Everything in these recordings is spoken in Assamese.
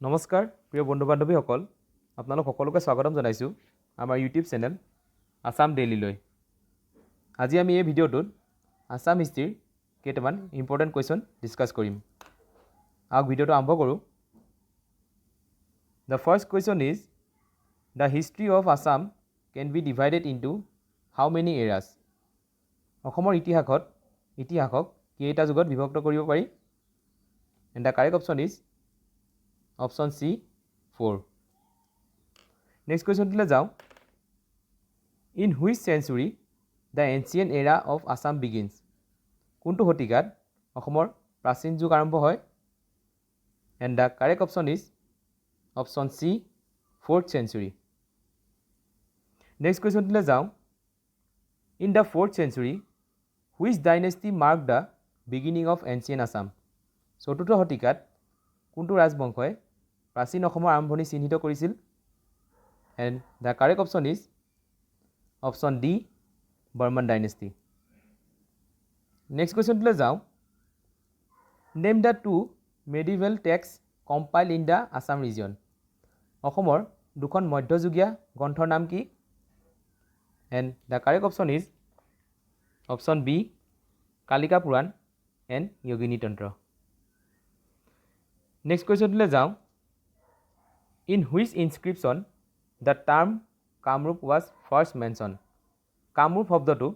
নমস্কাৰ প্ৰিয় বন্ধু বান্ধৱীসকল আপোনালোক সকলোকে স্বাগতম জনাইছোঁ আমাৰ ইউটিউব চেনেল আসাম ডেইলিলৈ। আজি আমি এই ভিডিঅ'টোত আসাম হিষ্ট্ৰীৰ কেইটামান ইম্পৰ্টেণ্ট কুৱেশ্যন ডিছকাছ কৰিম। আহক ভিডিঅ'টো আৰম্ভ কৰোঁ। The first question is the history of Assam can be divided into how many eras. অসমৰ ইতিহাসক কেইটা যুগত বিভক্ত কৰিব পাৰি? And the correct option is option C 4। Next কুৱেশ্যনটোলৈ যাওঁ। In which century the ancient era of Assam begins. কোনটো শতিকাত অসমৰ প্ৰাচীন যুগ আৰম্ভ হয়? And the correct option is option C 4th century. Next কুৱেশ্যনটোলৈ যাওঁ। In the 4th century which dynasty mark the beginning of ancient Assam. চতুৰ্থ শতিকাত কোনটো ৰাজবংশই প্ৰাচীন অসমৰ আৰম্ভণি চিহ্নিত কৰিছিল? And the correct option is option D Varman dynasty. Next কুৱেশ্যনটোলৈ যাওঁ। Name the 2 medieval text compile in the Assam region. অসমৰ দুখন মধ্যযুগীয় গ্ৰন্থৰ নাম কি? And the correct option is option B Kalika Purana and Yogini Tantra. Next কুৱেশ্যনটোলৈ যাওঁ। In which inscription the term Kamarupa was first mention. Kamarupa শব্দটো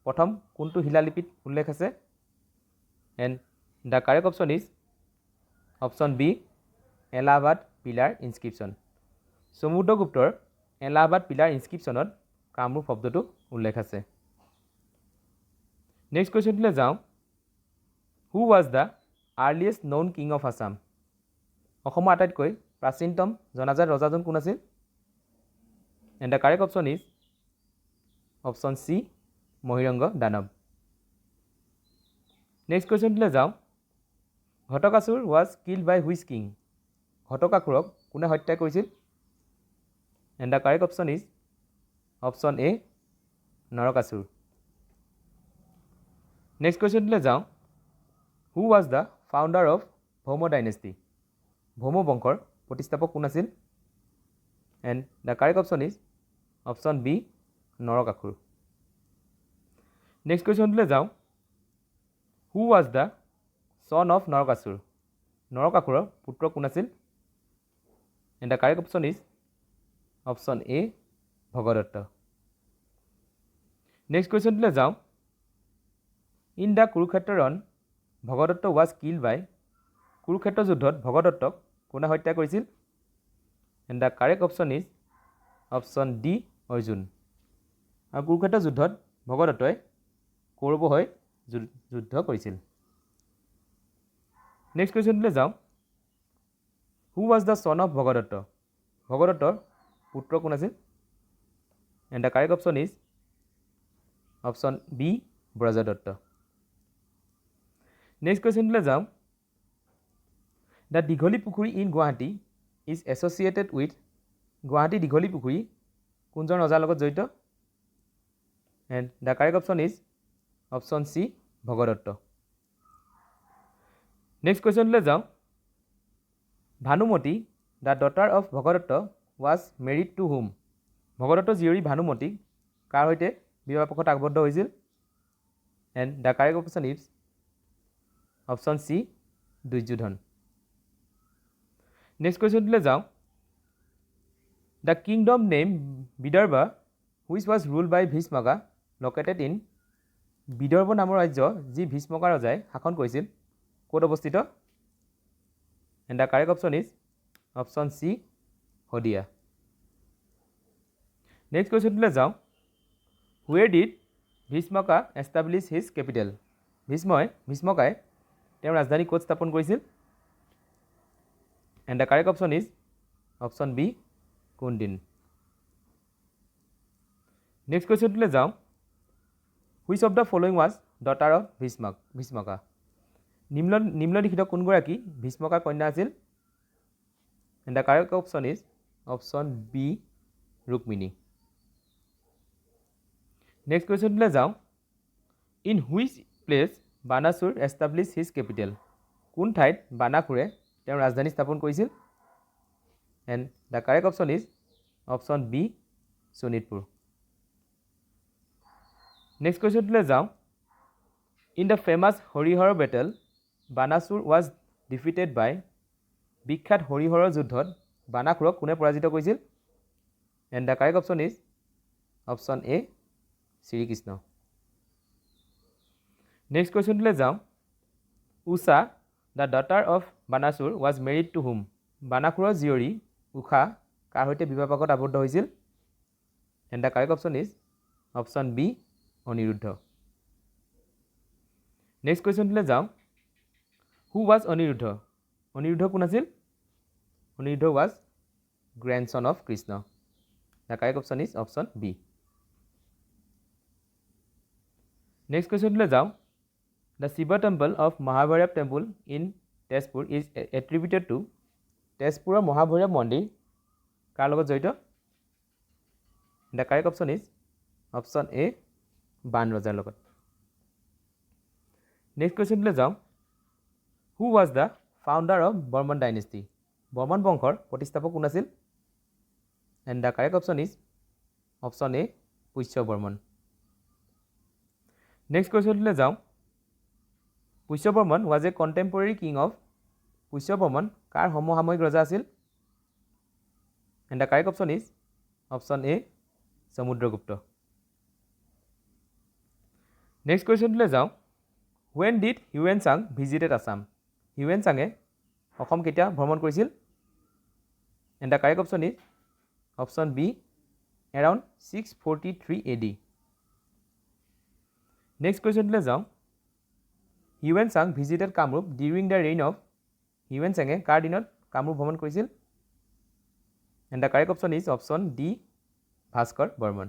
প্ৰথম কোনটো শিলালিপিত উল্লেখ আছে? And the correct option is option B Allahabad pillar inscription. সমুদ্ৰগুপ্তৰ এলাহাবাদ পিলাৰ ইনস্ক্ৰিপশ্যনত কামৰূপ শব্দটো উল্লেখ আছে। নেক্সট কুৱেশ্যনটোলৈ যাওঁ। Who was the earliest known king of Assam. অসমৰ আটাইতকৈ প্ৰাচীনতম জনাজাত ৰজাজন কোন আছিল? And the correct option is option C Mahiranga Danava. Next কুৱেশ্যনটোলৈ যাওঁ। Ghatakasura was killed by which king. ঘটকাসুৰক কোনে হত্যা কৰিছিল? And the correct option is option A Narakasur. Next কুৱেশ্যনটোলৈ যাওঁ। Who was the founder of Bhauma dynasty. Bhauma বংশৰ প্ৰতিষ্ঠাপক কোন আছিল? And the correct option is option B Narakasura. Next কুৱেশ্যনটোলৈ যাওঁ। Who was the son of Narakasura. নৰকাসুৰৰ পুত্ৰ কোন আছিল? And the correct option is option A Bhagadatta. Next কুৱেশ্যনটোলৈ যাওঁ। ইন দ্য কুৰুক্ষেত্ৰ ৰণ Bhagadatta was killed by. Kurukshetra যুদ্ধত ভগদত্তক কোনে হত্যা কৰিছিল? And the correct option is option D Arjun. আৰু কুৰুক্ষেত্ৰ যুদ্ধত ভগদত্তই কৌৰৱৰ হৈ যুদ্ধ কৰিছিল। নেক্সট কুৱেশ্যনটোলৈ যাওঁ। Who was the son of Bhagadatta. ভগদত্তৰ পুত্ৰ কোন আছিল? And the correct option is option B Brajadatta. Next কুৱেশ্যনটোলৈ যাওঁ। The Dighali Pukhuri in Guwahati is associated with. Guwahati Dighali Pukhuri কোনজন ৰজাৰ লগত জড়িত? And the correct option is option C Bhagadatta. Next কুৱেশ্যনটোলৈ যাওঁ। Bhanumati the daughter of Bhagadatta was married to whom. ভগদত্তৰ জীয়ৰী ভানুমতী কাৰ সৈতে বিবাহপাশত আবদ্ধ হৈছিল? And the correct option is option C Duryodhana. Next কুৱেশ্যনটোলৈ যাওঁ। The kingdom name Vidarbha which was rule by Bhishmaka located in. Vidarbha নামৰ ৰাজ্য যি ভীষ্মকা ৰজাই শাসন কৰিছিল ক'ত অৱস্থিত? And the correct option is option C Sadiya. Next কুৱেশ্যনটোলৈ যাওঁ। Where did Bhishmaka establish his capital. ভীষ্মকাই তেওঁৰ ৰাজধানী ক'ত স্থাপন কৰিছিল? And the correct option is option B Kundina. Next কুৱেশ্যনটোলৈ যাওঁ। Which of the following was daughter of Bhishmaka. নিম্নলিখিত কোনগৰাকী ভীষ্মকাৰ কন্যা আছিল? And the correct option is option B Rukmini. Next কুৱেশ্যনটোলৈ যাওঁ। In which place Banasura establish his capital. কোন ঠাইত বানাসুৰে তেওঁৰ ৰাজধানী স্থাপন কৰিছিল? and the correct option is option B, Sonitpur. Next question to যাওঁ. In the famous Harihar battle, Banasur was defeated by বিখ্যাত হৰিহৰৰ যুদ্ধত বানাসুৰক কোনে পৰাজিত কৰিছিল? And the correct option is option A, Shrikrishna. Next question to যাওঁ. Usha, the daughter of Banasur, was married to whom? বানাসুৰৰ জীয়ৰী উষা কাৰ সৈতে বিবাহপাশত আবদ্ধ হৈছিল? And the correct option is option B, Aniruddha. Next question to যাওঁ. Who was Aniruddha? অনিৰুদ্ধ কোন আছিল? Aniruddha was grandson of Krishna. The correct option is option B. Next question to যাওঁ. The Shiva temple of Mahabhairav temple in Tezpur is attributed to তেজপুৰৰ মহাভৈৰৱ মন্দিৰ কাৰ লগত জড়িত? The correct option is option A, বান ৰজাৰ লগত. Next question to যাওঁ. Who was the founder of Burman dynasty? Barman বংশৰ প্ৰতিষ্ঠাপক কোন আছিল? And the correct option is option A, Pushya Barman. Next question to যাওঁ. Pushya Barman was a contemporary king of Pushya Barman কাৰ সমসাময়িক ৰজা আছিল? And the correct option is option A, Samudragupta. Next question to যাওঁ. When did Huensang visited Assam? Huensang-এ Assam কেতিয়া ভ্ৰমণ কৰিছিল? And the correct option is option B, around 643 AD. Next question to যাওঁ. Huensang visited Kamrup during the reign of Huensang-এ কাৰ দিনত কামৰূপ ভ্ৰমণ কৰিছিল? And the correct option is option D, Bhaskar Barman.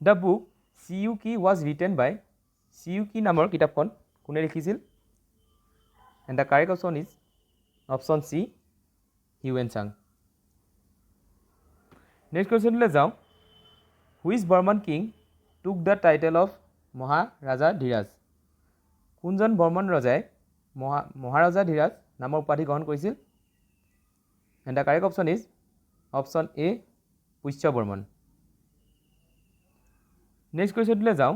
The book Siyuki was written by Siyuki নামৰ কিতাপখন কোনে লিখিছিল? And the correct option is option C, Huensang. Next question to যাওঁ. Which Burman king took the title of Maharaja Dhiraj? কোনজন বৰ্মন ৰজাই মহাৰাজা ধীৰাজ নামৰ উপাধি গ্ৰহণ কৰিছিল? And the correct option is option A, Pushya Barman. Next question to যাওঁ.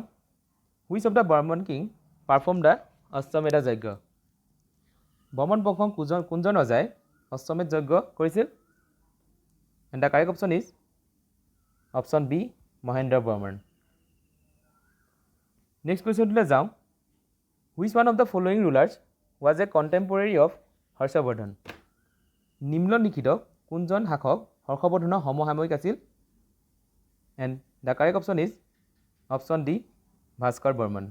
Which of the Burman king performed the অশ্বমেধ যজ্ঞ? বৰ্মন বংশৰ কোনজন ৰজাই অশ্বমেধ যজ্ঞ কৰিছিল? And the correct option is option B, Mahendra Barman. Next question to যাওঁ. Which one of the following rulers was a contemporary of Harshvardhan? নিম্নলিখিত কোনজন শাসক হৰ্ষবৰ্ধনৰ সমসাময়িক আছিল? And the correct option is option D, Bhaskar Barman.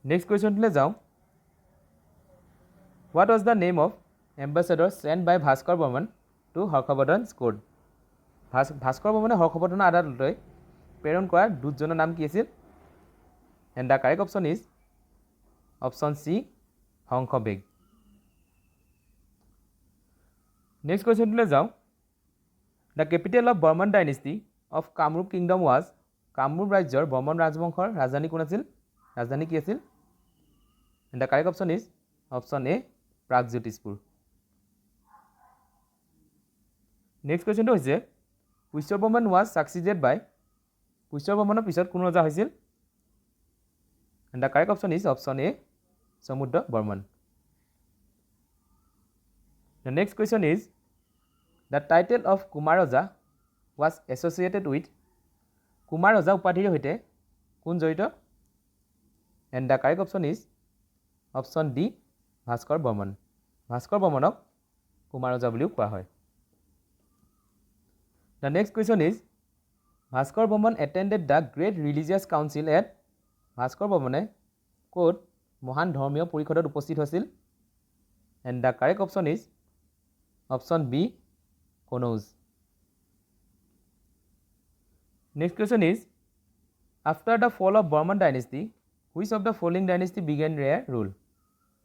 Next question to যাওঁ. What was the name of ambassador sent by Bhaskar Barman to হৰ্ষবৰ্ধন's court? Bhaskar বৰ্মনে হৰ্ষবৰ্ধনৰ আদালতলৈ প্ৰেৰণ কৰা দূতজনৰ নাম কি আছিল? And the correct option is option C, হংসবেগ. Next question to যাওঁ. The capital of Burman dynasty of Kamrup kingdom was Kamrup ৰাজ্যৰ বৰ্মন ৰাজবংশৰ ৰাজধানী কোন আছিল? ৰাজধানী কি আছিল? And the correct option is option A, Pragjyotishpur. Next question to হৈছে Pushya Barman was succeeded by Pushya বৰ্মনৰ পিছত কোন ৰজা হৈছিল? And the correct option is option A, Samudra Varman. The next question is the title of Kumaraja was associated with Kumar ৰজা উপাধিৰ সৈতে কোন জড়িত? And the correct option is option D, Bhaskar Barman. Bhaskar বৰ্মনক Kumar ৰজা বুলিও কোৱা হয়. The next question is Bhaskar Barman attended the Great Religious Council at Bhaskar বৰ্মনে ক'ত মহান ধৰ্মীয় পৰিষদত উপস্থিত হৈছিল? And the correct option is option B, Kannauj. Next question is after the fall of Burman dynasty, which of the following dynasty began their rule?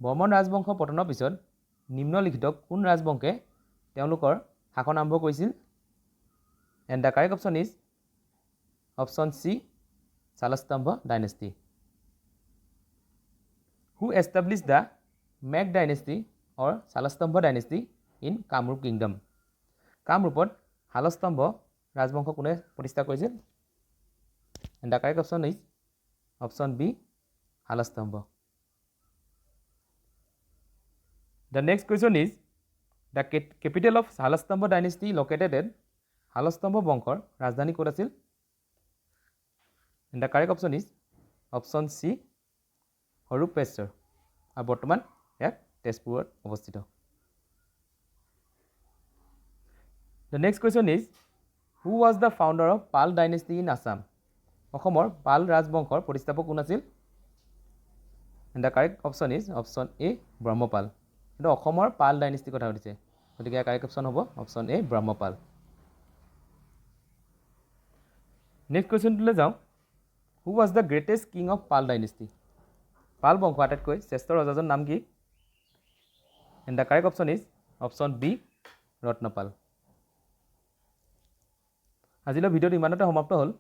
Barman ৰাজবংশ পতনৰ পিছত নিম্নলিখিত কোন ৰাজবংশে তেওঁলোকৰ শাসন আৰম্ভ কৰিছিল? And the correct option is option C, Salastambha dynasty. Who established the Mac dynasty or Salastambha dynasty in Kamrup kingdom? কামৰূপত শালস্তম্ভ ৰাজবংশ কোনে প্ৰতিষ্ঠা কৰিছিল? And the correct option is option B, Salastambha. The next question is, the capital of Salastambha dynasty located at Salastambha বংশৰ ৰাজধানী ক'ত আছিল? And the correct option is option C, হৰুপ্পেশ্বৰ. আৰু বৰ্তমান ইয়াক তেজপুৰত অৱস্থিত. The next question is, who was the founder of Pal dynasty in Assam? অসমৰ পাল ৰাজবংশৰ প্ৰতিষ্ঠাপক কোন আছিল? And the correct option is option A, Brahmapala. কিন্তু অসমৰ পাল ডাইনেষ্টি কথা সুধিছে, গতিকে ইয়াৰ কাৰেক্ট অপশ্যন হ'ব অপশ্যন A, ব্ৰহ্মপাল. নেক্সট কুৱেশ্যনটোলৈ যাওঁ. Who was the greatest king of Pala dynasty? Pala বংশ আটাইতকৈ শ্ৰেষ্ঠ ৰজাজন নাম কি? And the correct option is option B, Ratnapala. আজিলৈ ভিডিঅ'টো ইমানতে সমাপ্ত হ'ল.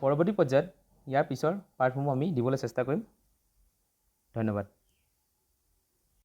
পৰৱৰ্তী পৰ্যায়ত ইয়াৰ পিছৰ পাৰ্টসমূহ আমি দিবলৈ চেষ্টা কৰিম. ধন্যবাদ.